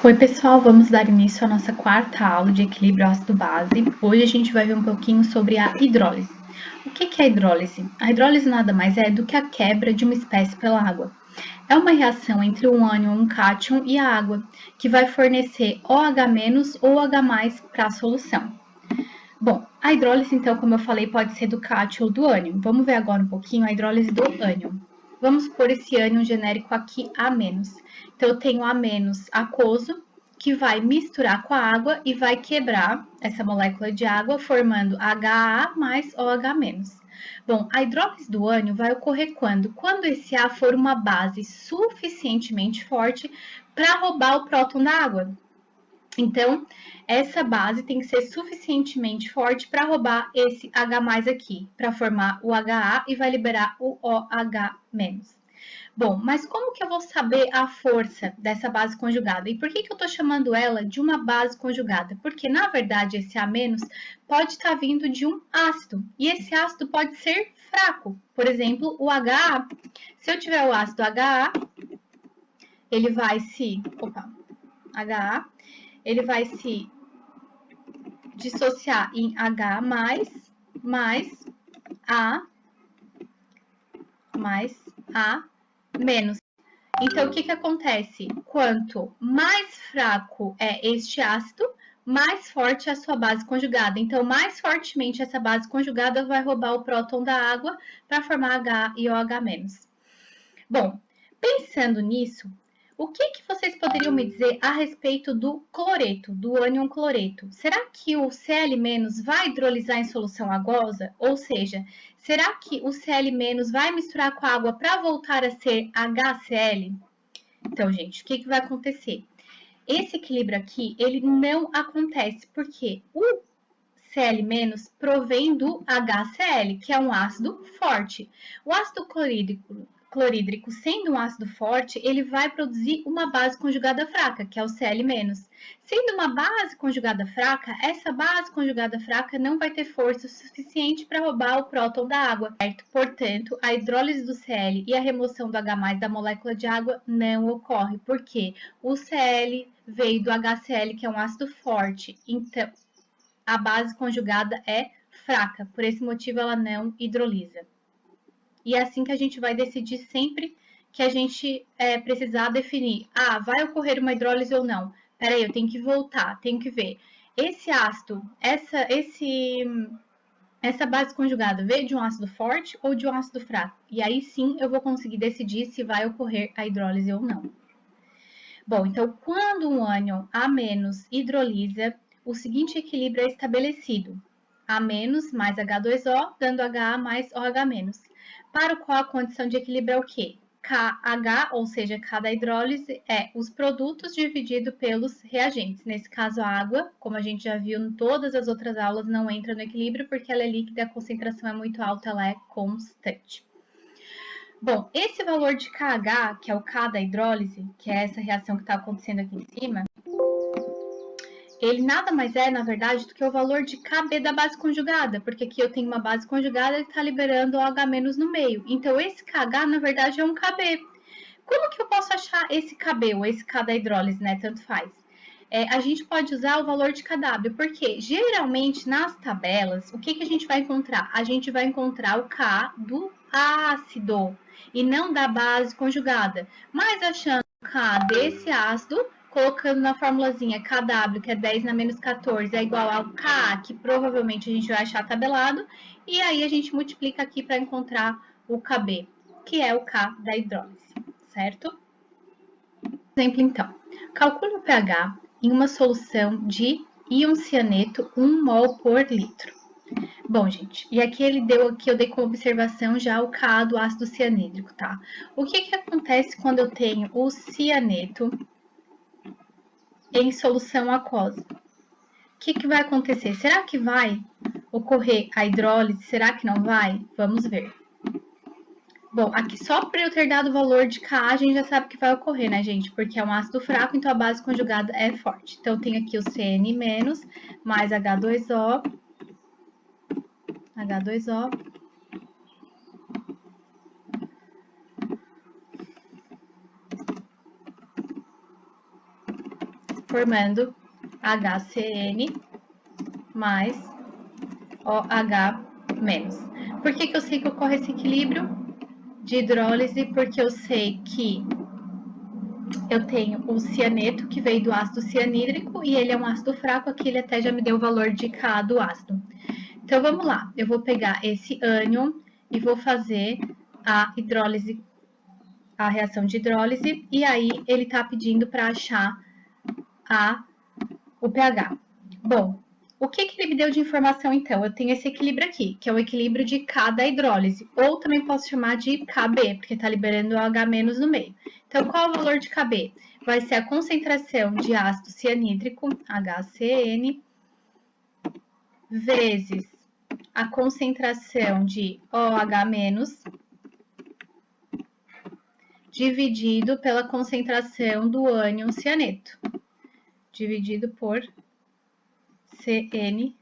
Oi, pessoal, vamos dar início à nossa quarta aula de equilíbrio ácido-base. Hoje a gente vai ver um pouquinho sobre a hidrólise. O que é a hidrólise? A hidrólise nada mais é do que a quebra de uma espécie pela água. É uma reação entre um ânion, um cátion e a água, que vai fornecer OH- ou H+ para a solução. Bom, a hidrólise, então, como eu falei, pode ser do cátion ou do ânion. Vamos ver agora um pouquinho a hidrólise do ânion. Vamos pôr esse ânion genérico aqui A-. Então, eu tenho A- aquoso, que vai misturar com a água e vai quebrar essa molécula de água, formando HA mais OH-. Bom, a hidrólise do ânion vai ocorrer quando? Quando esse A for uma base suficientemente forte para roubar o próton da água. Então, essa base tem que ser suficientemente forte para roubar esse H+ aqui, para formar o HA e vai liberar o OH-. Bom, mas como que eu vou saber a força dessa base conjugada? E por que eu estou chamando ela de uma base conjugada? Porque, na verdade, esse A- pode estar vindo de um ácido. E esse ácido pode ser fraco. Por exemplo, o HA. Se eu tiver o ácido HA, ele vai se... HA, ele vai se dissociar em H mais A menos. Então, o que acontece? Quanto mais fraco é este ácido, mais forte é a sua base conjugada. Então, mais fortemente essa base conjugada vai roubar o próton da água para formar H e OH-. Bom, pensando nisso, o que vocês poderiam me dizer a respeito do cloreto, do ânion cloreto? Será que o Cl- vai hidrolisar em solução aquosa? Ou seja, será que o Cl- vai misturar com a água para voltar a ser HCl? Então, gente, o que vai acontecer? Esse equilíbrio aqui, ele não acontece porque o Cl- provém do HCl, que é um ácido forte. O ácido clorídrico, sendo um ácido forte, ele vai produzir uma base conjugada fraca, que é o Cl-. Sendo uma base conjugada fraca, essa base conjugada fraca não vai ter força suficiente para roubar o próton da água, certo? Portanto, a hidrólise do Cl e a remoção do H+ da molécula de água não ocorre, porque o Cl veio do HCl, que é um ácido forte. Então, a base conjugada é fraca, por esse motivo ela não hidrolisa. E é assim que a gente vai decidir sempre que a gente precisar definir, vai ocorrer uma hidrólise ou não. Peraí, eu tenho que voltar, tenho que ver. Esse ácido, essa base conjugada veio de um ácido forte ou de um ácido fraco? E aí sim eu vou conseguir decidir se vai ocorrer a hidrólise ou não. Bom, então quando um ânion A- hidrolisa, o seguinte equilíbrio é estabelecido: A- mais H2O, dando HA mais OH-. Para o qual a condição de equilíbrio é o quê? KH, ou seja, K da hidrólise, é os produtos dividido pelos reagentes. Nesse caso, a água, como a gente já viu em todas as outras aulas, não entra no equilíbrio porque ela é líquida, a concentração é muito alta, ela é constante. Bom, esse valor de KH, que é o K da hidrólise, que é essa reação que está acontecendo aqui em cima, ele nada mais é, na verdade, do que o valor de Kb da base conjugada, porque aqui eu tenho uma base conjugada e está liberando OH- no meio. Então, esse KH, na verdade, é um Kb. Como que eu posso achar esse Kb, ou esse K da hidrólise, né? Tanto faz. A gente pode usar o valor de Kw, porque geralmente nas tabelas, o que a gente vai encontrar? A gente vai encontrar o K do ácido e não da base conjugada. Mas achando o K desse ácido, colocando na formulazinha Kw, que é 10 na menos 14, é igual ao K, que provavelmente a gente vai achar tabelado, e aí a gente multiplica aqui para encontrar o Kb, que é o K da hidrólise, certo? Exemplo, então, calcule o pH em uma solução de íon cianeto 1 mol por litro. Bom, gente, e aqui eu dei como observação já o Ka do ácido cianídrico, tá? O que acontece quando eu tenho o cianeto em solução aquosa? O que vai acontecer? Será que vai ocorrer a hidrólise? Será que não vai? Vamos ver. Bom, aqui só para eu ter dado o valor de Ka, a gente já sabe que vai ocorrer, né, gente? Porque é um ácido fraco, então a base conjugada é forte. Então, tem aqui o Cn- mais H2O, formando HCN mais OH menos. Por que eu sei que ocorre esse equilíbrio de hidrólise? Porque eu sei que eu tenho o cianeto, que veio do ácido cianídrico, e ele é um ácido fraco, aqui ele até já me deu o valor de K do ácido. Então, vamos lá, eu vou pegar esse ânion e vou fazer a hidrólise, a reação de hidrólise, e aí ele tá pedindo para achar o pH. Bom, o que ele me deu de informação, então? Eu tenho esse equilíbrio aqui, que é o equilíbrio de K da hidrólise, ou também posso chamar de KB, porque está liberando o H- no meio. Então, qual é o valor de KB? Vai ser a concentração de ácido cianídrico, HCN, vezes a concentração de OH-, dividido pela concentração do ânion cianeto, dividido por CN-.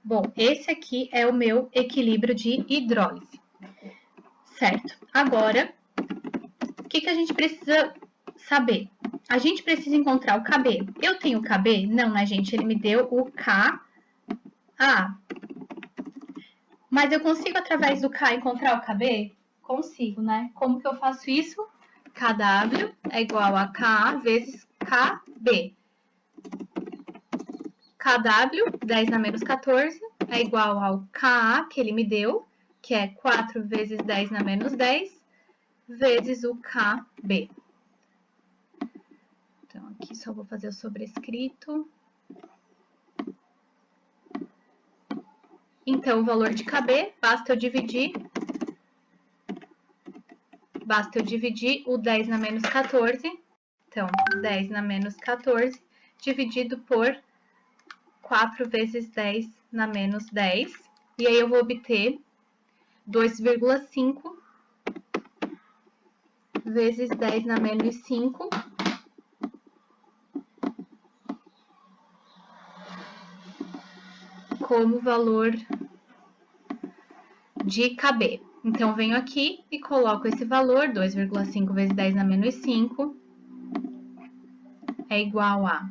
Bom, esse aqui é o meu equilíbrio de hidrólise, certo? Agora, o que a gente precisa saber? A gente precisa encontrar o KB. Eu tenho KB? Não, né, gente? Ele me deu o Ka. Mas eu consigo, através do K, encontrar o KB? Consigo, né? Como que eu faço isso? KW é igual a Ka vezes KB. KW, 10 na menos 14, é igual ao Ka, que ele me deu, que é 4 vezes 10 na menos 10, vezes o KB. Então, aqui só vou fazer o sobrescrito. Então, o valor de KB, basta eu dividir o 10 na menos 14. Então, 10 na menos 14, dividido por 4 vezes 10 na menos 10. E aí, eu vou obter 2,5 vezes 10 na menos 5. Como valor de KB. Então, venho aqui e coloco esse valor, 2,5 vezes 10 na menos 5, é igual a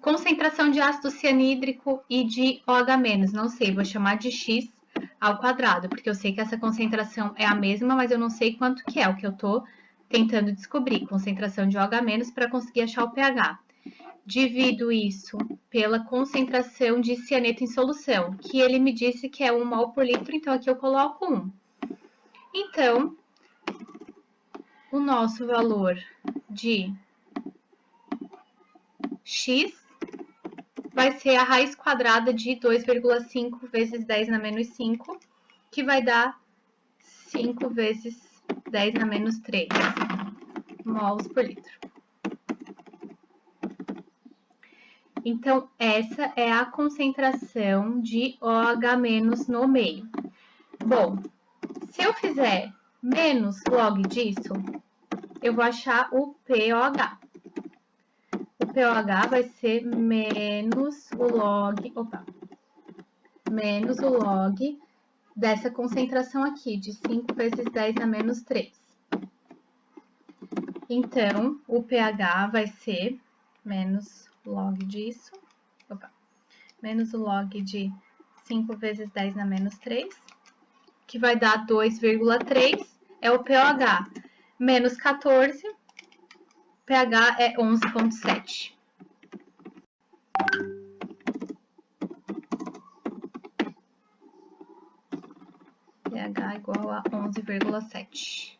concentração de ácido cianídrico e de OH-, não sei, vou chamar de X ao quadrado, porque eu sei que essa concentração é a mesma, mas eu não sei quanto que é, o que eu tô tentando descobrir, concentração de OH- para conseguir achar o pH. Divido isso pela concentração de cianeto em solução, que ele me disse que é 1 mol por litro, então aqui eu coloco 1. Então, o nosso valor de X vai ser a raiz quadrada de 2,5 vezes 10 na menos 5, que vai dar 5 vezes 10 na menos 3 mols por litro. Então, essa é a concentração de OH- no meio. Bom, se eu fizer menos log disso, eu vou achar o pOH. O pOH vai ser menos o log dessa concentração aqui, de 5 vezes 10 a menos 3. Então, o pH vai ser menos log disso, menos o log de 5 vezes 10 na menos 3, que vai dar 2,3, é o pOH. Menos 14, pH é 11,7. pH igual a 11,7.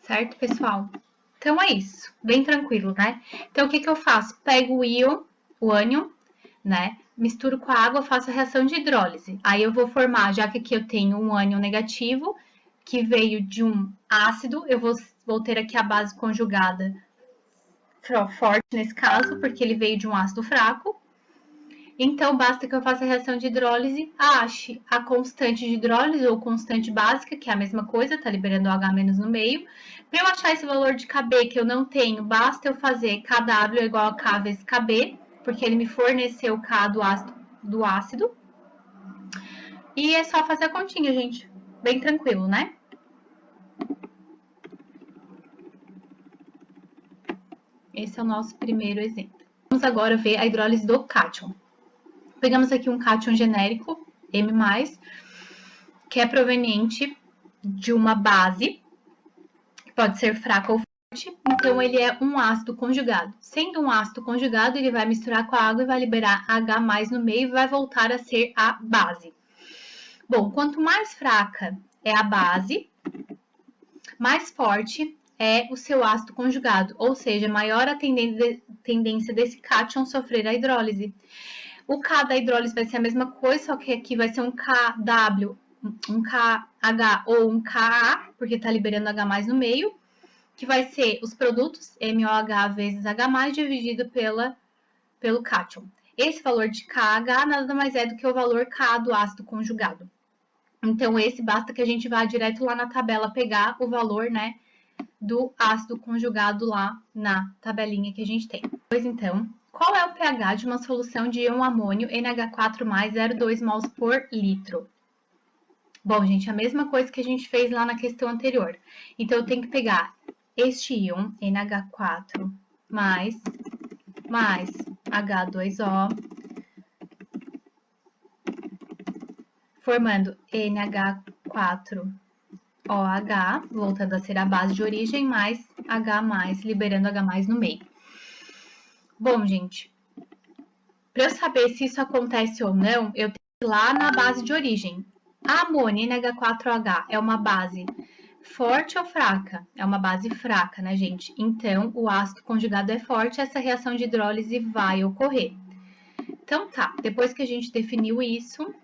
Certo, pessoal? Então, é isso. Bem tranquilo, né? Então, o que eu faço? Pego o íon, o ânion, né? Misturo com a água, faço a reação de hidrólise. Aí, eu vou formar, já que aqui eu tenho um ânion negativo, que veio de um ácido, eu vou ter aqui a base conjugada forte nesse caso, porque ele veio de um ácido fraco. Então, basta que eu faça a reação de hidrólise, ache a constante de hidrólise ou constante básica, que é a mesma coisa, tá liberando o H- no meio. Para eu achar esse valor de KB que eu não tenho, basta eu fazer KW igual a K vezes KB, porque ele me forneceu K do ácido do ácido. E é só fazer a continha, gente. Bem tranquilo, né? Esse é o nosso primeiro exemplo. Vamos agora ver a hidrólise do cátion. Pegamos aqui um cátion genérico, M+, que é proveniente de uma base, que pode ser fraca ou forte, então ele é um ácido conjugado. Sendo um ácido conjugado, ele vai misturar com a água e vai liberar H+ no meio e vai voltar a ser a base. Bom, quanto mais fraca é a base, mais forte é o seu ácido conjugado, ou seja, maior a tendência desse cátion sofrer a hidrólise. O K da hidrólise vai ser a mesma coisa, só que aqui vai ser um KW, um KH ou um KA, porque está liberando H+ no meio, que vai ser os produtos MOH vezes H+, dividido pelo cátion. Esse valor de KH nada mais é do que o valor K do ácido conjugado. Então, esse basta que a gente vá direto lá na tabela pegar o valor, né, do ácido conjugado lá na tabelinha que a gente tem. Pois então, qual é o pH de uma solução de íon amônio NH4+, 0,2 mols por litro? Bom, gente, a mesma coisa que a gente fez lá na questão anterior. Então, eu tenho que pegar este íon, NH4+, mais H2O, formando NH4OH, voltando a ser a base de origem, mais H+, liberando H+ no meio. Bom, gente, para eu saber se isso acontece ou não, eu tenho que ir lá na base de origem. A amônia NH4OH é uma base forte ou fraca? É uma base fraca, né, gente? Então, o ácido conjugado é forte, essa reação de hidrólise vai ocorrer. Então, tá, depois que a gente definiu isso,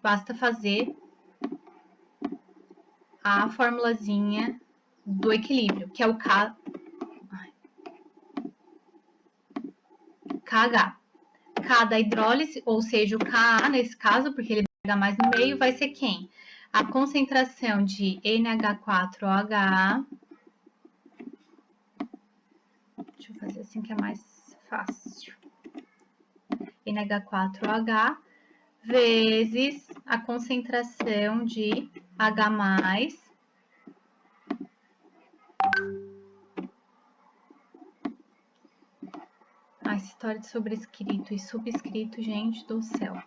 basta fazer a formulazinha do equilíbrio, que é o KH. K da hidrólise, ou seja, o Ka nesse caso, porque ele vai H+ no meio, vai ser quem? A concentração de NH4OH. Deixa eu fazer assim que é mais fácil. NH4OH vezes a concentração de H+. Essa história de sobrescrito e subscrito, gente do céu.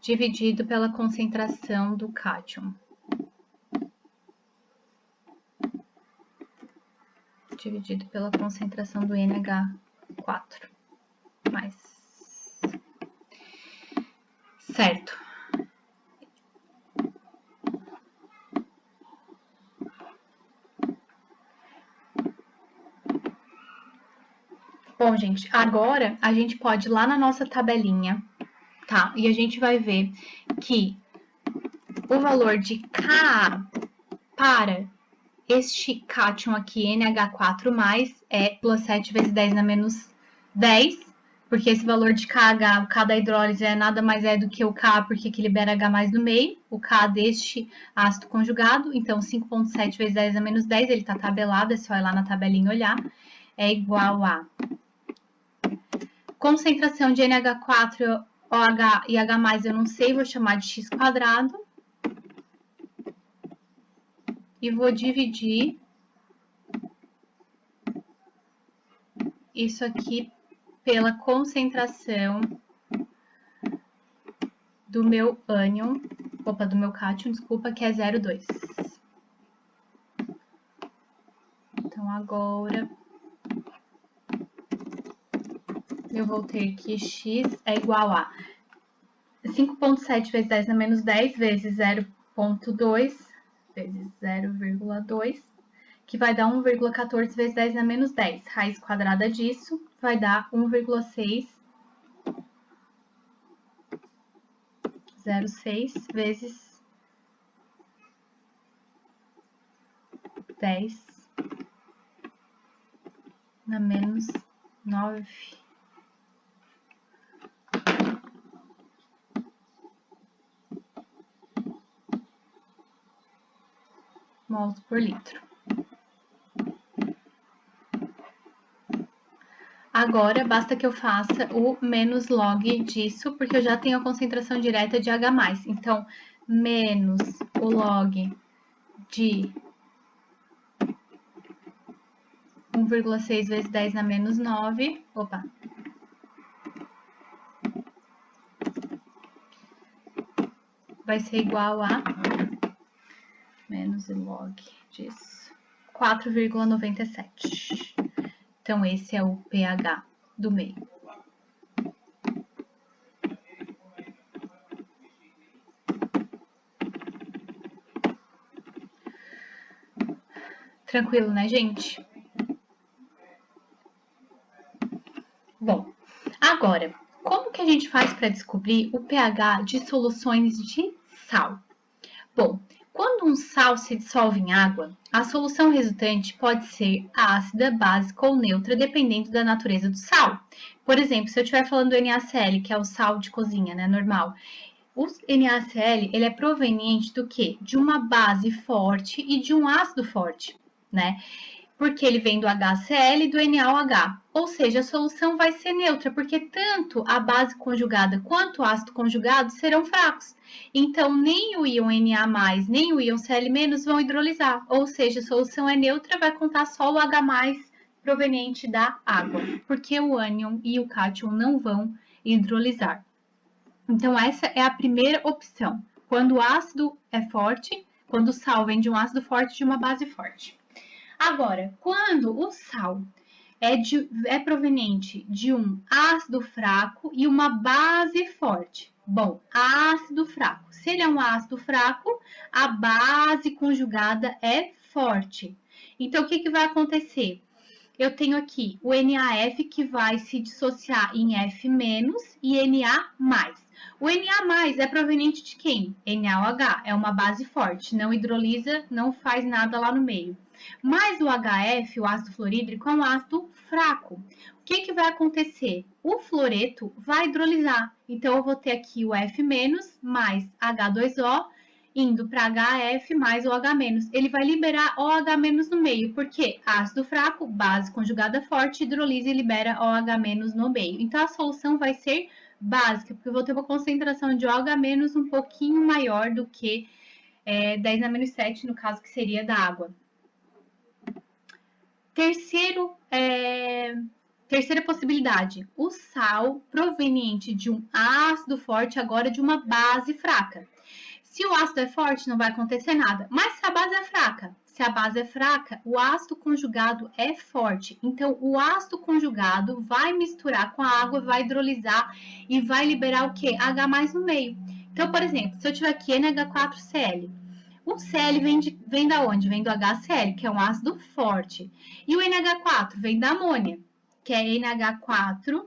Dividido pela concentração do cátion. Dividido pela concentração do NH4+. Certo. Bom, gente, agora a gente pode ir lá na nossa tabelinha, tá? E a gente vai ver que o valor de Ka para este cátion aqui, NH4+, é 7 vezes 10 na menos 10, porque esse valor de KH, o K da hidrólise, é nada mais é do que o K, porque que libera H+ no meio, o K deste ácido conjugado, então 5,7 vezes 10 a menos 10, ele está tabelado, é só ir lá na tabelinha olhar, é igual a concentração de NH4, OH e H+, eu não sei, vou chamar de x², e vou dividir isso aqui pela concentração do meu ânion, do meu cátion, desculpa, que é 0,2. Então, agora eu vou ter que x é igual a 5,7 vezes 10 na menos 10 vezes 0,2 vezes 0,2, que vai dar 1,14 vezes 10 na menos 10. Raiz quadrada disso vai dar 1,606 vezes 10 na menos 9. Mols por litro. agora basta que eu faça o menos log disso, porque eu já tenho a concentração direta de H+. Então, menos o log de 1,6 vezes 10 na menos 9. Opa! Vai ser igual a menos o log disso, 4,97. Então, esse é o pH do meio. Tranquilo, né, gente? Bom, agora, como que a gente faz para descobrir o pH de soluções de sal? Bom, quando um sal se dissolve em água, a solução resultante pode ser ácida, básica ou neutra, dependendo da natureza do sal. Por exemplo, se eu estiver falando do NaCl, que é o sal de cozinha, né, normal, o NaCl, ele é proveniente do quê? De uma base forte e de um ácido forte, né? Porque ele vem do HCl e do NaOH. Ou seja, a solução vai ser neutra, porque tanto a base conjugada quanto o ácido conjugado serão fracos. Então, nem o íon Na+, nem o íon Cl- vão hidrolisar. Ou seja, a solução é neutra, vai contar só o H+, proveniente da água, porque o ânion e o cátion não vão hidrolisar. Então, essa é a primeira opção. Quando o ácido é forte, quando o sal vem de um ácido forte de uma base forte. Agora, quando o sal é proveniente de um ácido fraco e uma base forte. Bom, ácido fraco. Se ele é um ácido fraco, a base conjugada é forte. Então, o que vai acontecer? Eu tenho aqui o NaF que vai se dissociar em F- e Na+. O Na+ é proveniente de quem? NaOH, é uma base forte, não hidrolisa, não faz nada lá no meio. Mas o HF, o ácido fluorídrico, é um ácido fraco. O que vai acontecer? O fluoreto vai hidrolisar. Então, eu vou ter aqui o F- mais H2O indo para HF mais OH-. Ele vai liberar OH- no meio, porque ácido fraco, base conjugada forte, hidrolisa e libera OH- no meio. Então, a solução vai ser básica, porque eu vou ter uma concentração de OH- um pouquinho maior do que 10 na menos 7, no caso que seria da água. Terceira possibilidade, o sal proveniente de um ácido forte, agora de uma base fraca. Se o ácido é forte, não vai acontecer nada. Mas se a base é fraca, o ácido conjugado é forte. Então, o ácido conjugado vai misturar com a água, vai hidrolisar e vai liberar o quê? H+ no meio. Então, por exemplo, se eu tiver aqui NH4Cl, o Cl vem da onde? Vem do HCl, que é um ácido forte. E o NH4 vem da amônia, que é NH4OH,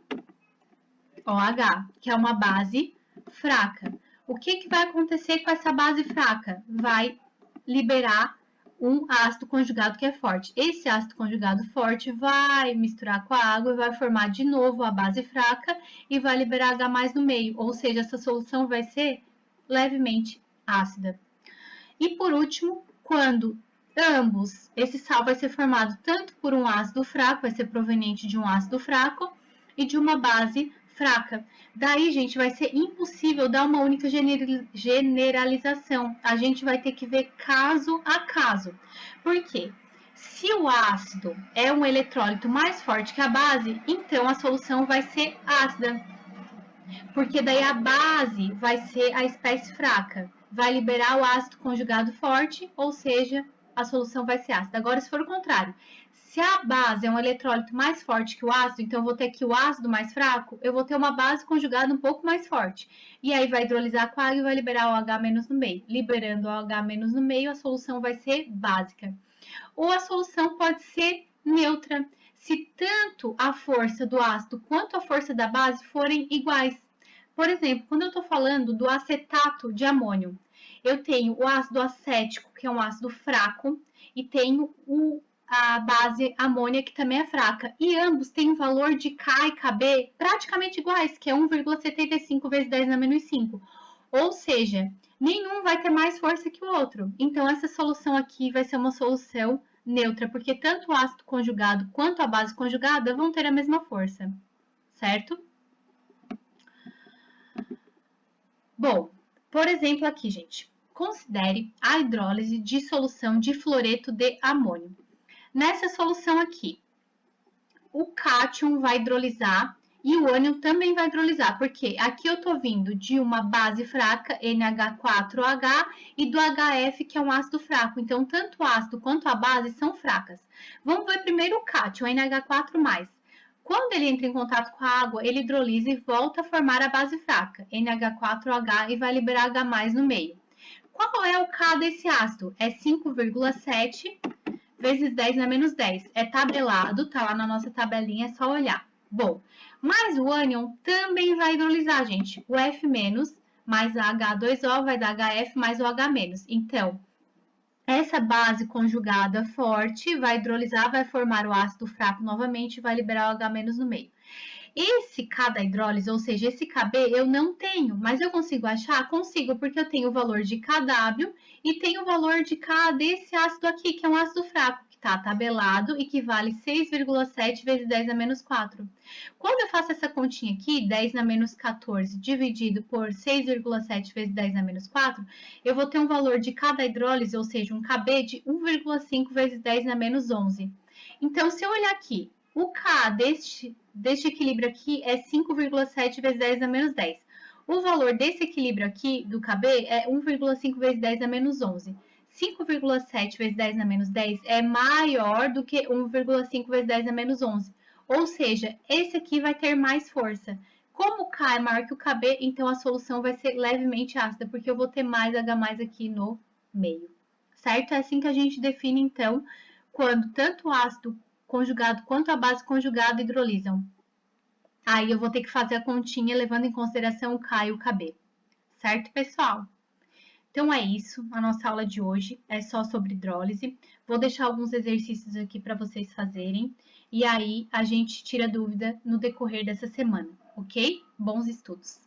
que é uma base fraca. O que vai acontecer com essa base fraca? Vai liberar um ácido conjugado que é forte. Esse ácido conjugado forte vai misturar com a água e vai formar de novo a base fraca e vai liberar H+ no meio. Ou seja, essa solução vai ser levemente ácida. E por último, quando esse sal vai ser formado tanto por um ácido fraco, vai ser proveniente de um ácido fraco e de uma base fraca. Daí, gente, vai ser impossível dar uma única generalização. A gente vai ter que ver caso a caso. Por quê? Se o ácido é um eletrólito mais forte que a base, então a solução vai ser ácida. Porque daí a base vai ser a espécie fraca. Vai liberar o ácido conjugado forte, ou seja, a solução vai ser ácida. Agora, se for o contrário, se a base é um eletrólito mais forte que o ácido, então eu vou ter aqui o ácido mais fraco, eu vou ter uma base conjugada um pouco mais forte. E aí vai hidrolisar com a água e vai liberar o H- no meio. Liberando o H- no meio, a solução vai ser básica. Ou a solução pode ser neutra, se tanto a força do ácido quanto a força da base forem iguais. Por exemplo, quando eu estou falando do acetato de amônio, eu tenho o ácido acético, que é um ácido fraco, e tenho a base amônia, que também é fraca. E ambos têm um valor de K e Kb praticamente iguais, que é 1,75 vezes 10 na menos 5. Ou seja, nenhum vai ter mais força que o outro. Então, essa solução aqui vai ser uma solução neutra, porque tanto o ácido conjugado quanto a base conjugada vão ter a mesma força, certo? Bom, por exemplo aqui, gente, considere a hidrólise de solução de fluoreto de amônio. Nessa solução aqui, o cátion vai hidrolisar e o ânion também vai hidrolisar, porque aqui eu tô vindo de uma base fraca, NH4OH, e do HF, que é um ácido fraco. Então, tanto o ácido quanto a base são fracas. Vamos ver primeiro o cátion, NH4+. Quando ele entra em contato com a água, ele hidrolisa e volta a formar a base fraca, NH4OH, e vai liberar H+, no meio. Qual é o K desse ácido? É 5,7 vezes 10 na menos 10. É tabelado, tá lá na nossa tabelinha, é só olhar. Bom, mas o ânion também vai hidrolisar, gente. O F- mais a H2O vai dar HF mais o H-. Então, essa base conjugada forte vai hidrolisar, vai formar o ácido fraco novamente e vai liberar o H- no meio. Esse K da hidrólise, ou seja, esse Kb, eu não tenho, mas eu consigo achar? Consigo, porque eu tenho o valor de Kw e tenho o valor de K desse ácido aqui, que é um ácido fraco, que está tabelado e que vale 6,7 vezes 10 a menos 4. Quando eu faço essa continha aqui, 10 na menos 14 dividido por 6,7 vezes 10 na menos 4, eu vou ter um valor de K da hidrólise, ou seja, um Kb de 1,5 vezes 10 na menos 11. Então, se eu olhar aqui, o K deste equilíbrio aqui é 5,7 vezes 10 a menos 10. O valor desse equilíbrio aqui, do Kb, é 1,5 vezes 10 a menos 11. 5,7 vezes 10 a menos 10 é maior do que 1,5 vezes 10 a menos 11. Ou seja, esse aqui vai ter mais força. Como o K é maior que o Kb, então a solução vai ser levemente ácida, porque eu vou ter mais H+ aqui no meio. Certo? É assim que a gente define, então, quando tanto o ácido conjugado quanto a base conjugada hidrolisam. Aí eu vou ter que fazer a continha levando em consideração o K e o Kb. Certo, pessoal? Então é isso, a nossa aula de hoje é só sobre hidrólise. Vou deixar alguns exercícios aqui para vocês fazerem e aí a gente tira dúvida no decorrer dessa semana, ok? Bons estudos!